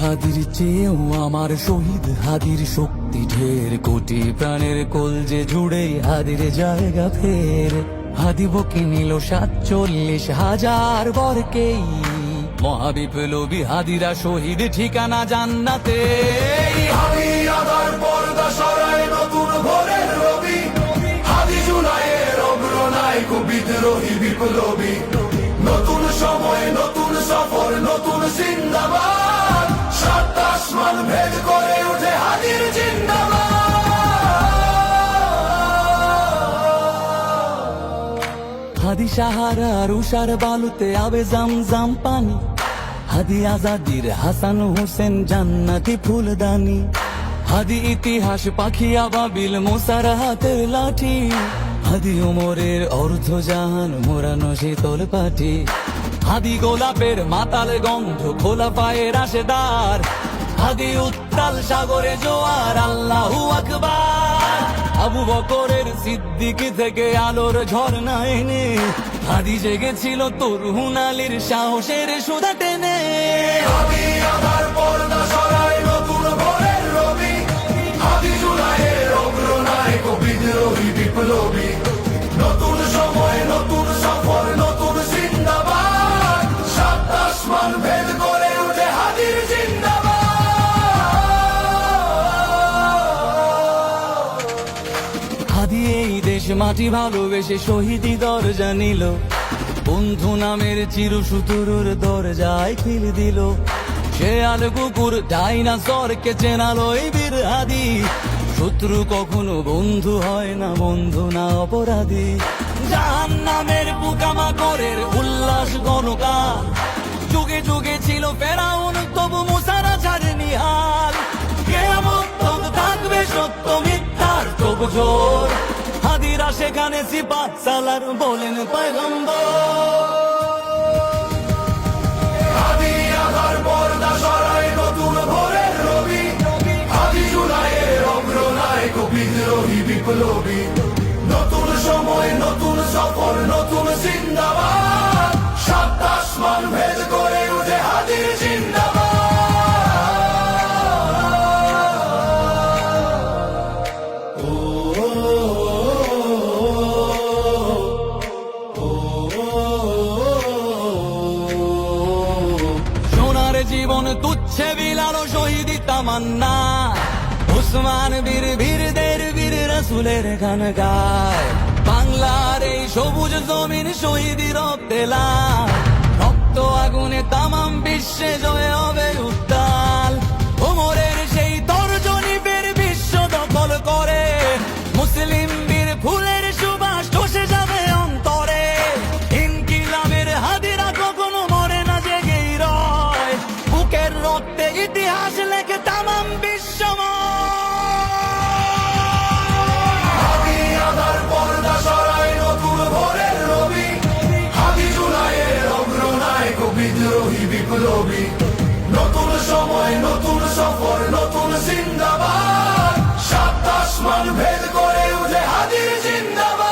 হাদির চেয়েও আমার শহীদ হাদির শক্তি ঢের, কোটি প্রাণের কলজে জুড়ে হাদির জায়গা ফের। হাদি বকে নিল ৪৭,০০০ বরকেই, মহাবিপ্লবী হাদিরা শহীদ ঠিকানা জান্নাতে। হাদি আদার পর্দা সরায় নতুন ভোরের রবি, হাদি জুলাইয়ের অগ্রনায়ক বিদ্রোহী বিপ্লবী। নতুন সময় নতুন সফর নতুন জিন্দাবাদ, সাত আসমান ভেদ করে উঠে হাদির জিন্দাবাদ। হাদি সাহারার উষার বালুতে আবে জামজাম পানি, হাদি আজাদির হাসান হোসেন জান্নাতি ফুলদানি। হাদি ইতিহাস পাখি আবাবিল মোসার হাতের লাঠি, হাদি ওমরের অর্ধ জাহান মোরানো শীতল পাটি। হাদি গোলাপের মাতাল গন্ধ খোলা পায়ের রাশেদার, হাদি উত্তাল সাগরে জোয়ার আল্লাহু আকবার। আবু বকরের সিদ্দিক থেকে আলোর ঝর্ণা এনে, হাদি জেগেছিল তরুণ আলীর সাহসের সুধা টেনে। হাদি আদার পর্দা সরায় নতুন ভোরের রবি, হাদি জুলাইয়ের অগ্রনায়ক বিদ্রোহী বিপ্লবী। নতুন সময় নতুন সফর নতুন জিন্দাবাদ, সাত আসমান ভেদ করে উঠে হাদির জিন্দাবাদ। হাদি এই দেশ মাটি ভালোবেসে শহীদি দরজা নিল, বন্ধু নামের চিরসুতুরুর দরজায় খিল দিল। সে আল কুকুর ডাইনাসরকে চেনালো এই বীর হাদি, শত্রু কখনো বন্ধু হয় না, বন্ধু না অপরাধী। জাহান্নামের পোকামাকড়ের উল্লাস গণকাল, যুগে যুগে ছিল ফেরাউন তবু মুসারা ছাড়েনি হাল। কিয়ামত তক থাকবে সত্য মিথ্যার তবু জোর, হাদিরা সেখানে সিপাহ সালার বলেন পয়গম্বর। হাদি আদার পর্দা সরায় নতুন ভোরের রবি, হাদি জুলাইয়ের অগ্রনায়ক বিদ্রোহী বিপ্লবী। নতুন সময় নতুন সফর নতুন জিন্দাবাদ, সাত আসমান ভেদ করে উঠে হাদির জিন্দাবাদ। সোনার জীবন তুচ্ছে বিলালো শহীদি তামান্না, উসমান বীর বীরদের বীর রাসূলের গান গায়। বাংলার এই সবুজ জমিন শহীদি রক্তে লাল, রক্ত আগুনে তামাম বিশ্বে জয় হবে উত্তাল। ওমরের সেই তর্জনী ফের বিশ্ব দখল করে, মুসলিম বীর ফুলের সুবাস ধসে যাবে অন্তরে। ইনকিলাবের হাদিরা কখনো মরে না, জেগেই রয়, বুকের রক্তে ইতিহাস লেখে তামাম হাদি আদার পর্দা সরায় নতুন ভোরের রবি, হাদি জুলাইয়ের অগ্রনায়ক বিদ্রোহী বিপ্লবী। নতুন সময় নতুন সফর নতুন জিন্দাবাদ, সাত আসমান ভেদ করে উঠে হাদির জিন্দাবাদ।